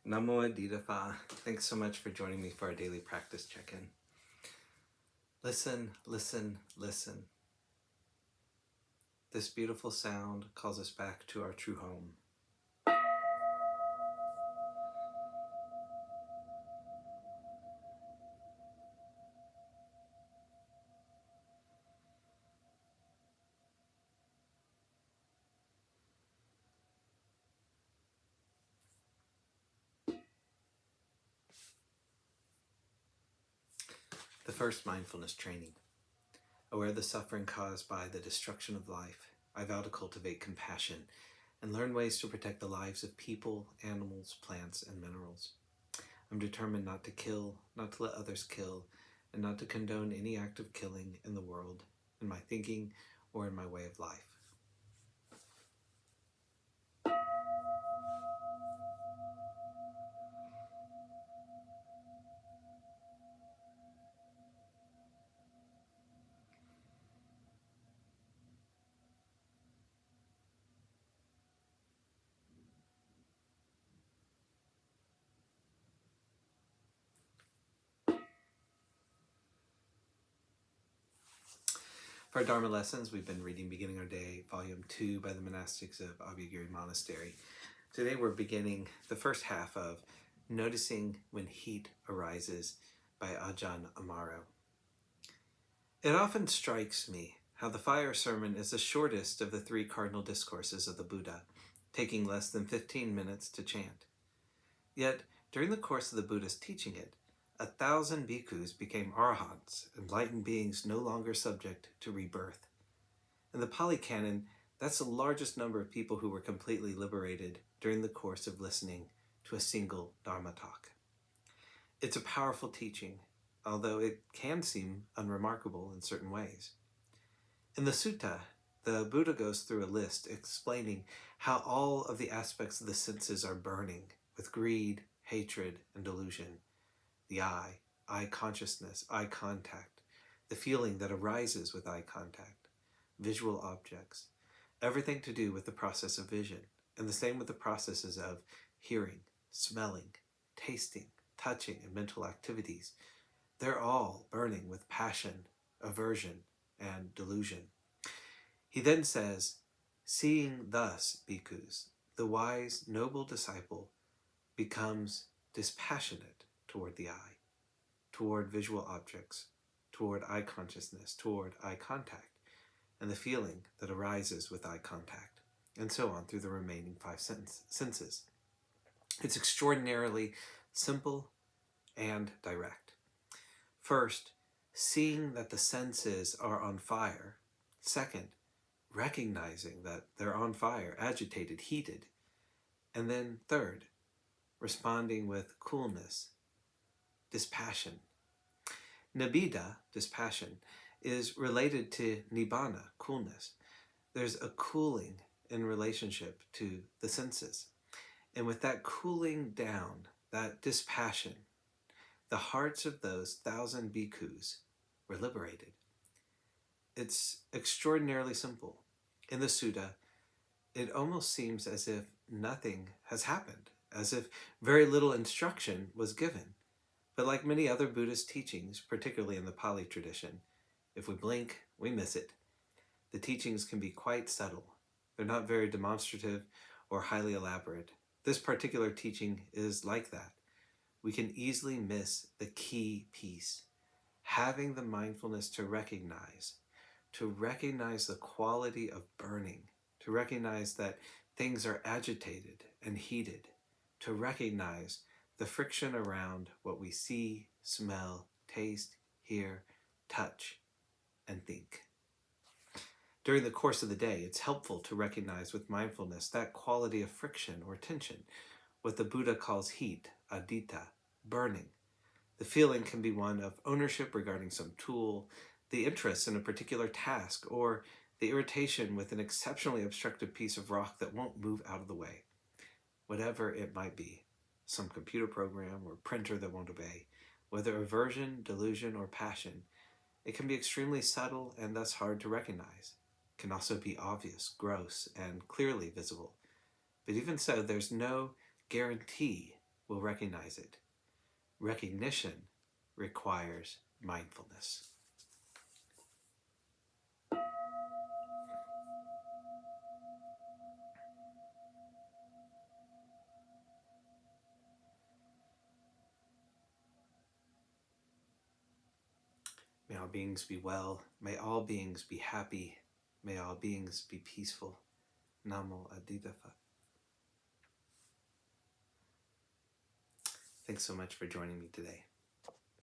Namo Adidafa. Thanks so much for joining me for our daily practice check-in. Listen, listen, listen. This beautiful sound calls us back to our true home. The first mindfulness training. Aware of the suffering caused by the destruction of life, I vow to cultivate compassion and learn ways to protect the lives of people, animals, plants, and minerals. I'm determined not to kill, not to let others kill, and not to condone any act of killing in the world, in my thinking, or in my way of life. For our Dharma lessons, we've been reading Beginning Our Day, Volume 2 by the monastics of Abhayagiri Monastery. Today we're beginning the first half of Noticing When Heat Arises by Ajahn Amaro. It often strikes me how the fire sermon is the shortest of the 3 cardinal discourses of the Buddha, taking less than 15 minutes to chant. Yet, during the course of the Buddha's teaching it, 1,000 bhikkhus became arahants, enlightened beings no longer subject to rebirth. In the Pali Canon, that's the largest number of people who were completely liberated during the course of listening to a single Dharma talk. It's a powerful teaching, although it can seem unremarkable in certain ways. In the sutta, the Buddha goes through a list explaining how all of the aspects of the senses are burning with greed, hatred, and delusion. The eye consciousness, eye contact, the feeling that arises with eye contact, visual objects, everything to do with the process of vision, and the same with the processes of hearing, smelling, tasting, touching, and mental activities. They're all burning with passion, aversion, and delusion. He then says, seeing thus, bhikkhus, the wise, noble disciple becomes dispassionate toward the eye, toward visual objects, toward eye consciousness, toward eye contact, and the feeling that arises with eye contact, and so on through the remaining 5 senses. It's extraordinarily simple and direct. First, seeing that the senses are on fire. Second, recognizing that they're on fire, agitated, heated. And then third, responding with coolness, dispassion. Nibbida, dispassion, is related to nibbana, coolness. There's a cooling in relationship to the senses. And with that cooling down, that dispassion, the hearts of those 1,000 bhikkhus were liberated. It's extraordinarily simple. In the sutta, it almost seems as if nothing has happened, as if very little instruction was given. But like many other Buddhist teachings, particularly in the Pali tradition, if we blink, we miss it. The teachings can be quite subtle. They're not very demonstrative or highly elaborate. This particular teaching is like that. We can easily miss the key piece. Having the mindfulness to recognize the quality of burning, to recognize that things are agitated and heated, to recognize the friction around what we see, smell, taste, hear, touch, and think. During the course of the day, it's helpful to recognize with mindfulness that quality of friction or tension, what the Buddha calls heat, adita, burning. The feeling can be one of ownership regarding some tool, the interest in a particular task, or the irritation with an exceptionally obstructive piece of rock that won't move out of the way. Whatever it might be, some computer program or printer that won't obey, whether aversion, delusion, or passion, it can be extremely subtle and thus hard to recognize. It can also be obvious, gross, and clearly visible. But even so, there's no guarantee will recognize it. Recognition requires mindfulness. May all beings be well. May all beings be happy. May all beings be peaceful. Namo Adida Phat. Thanks so much for joining me today.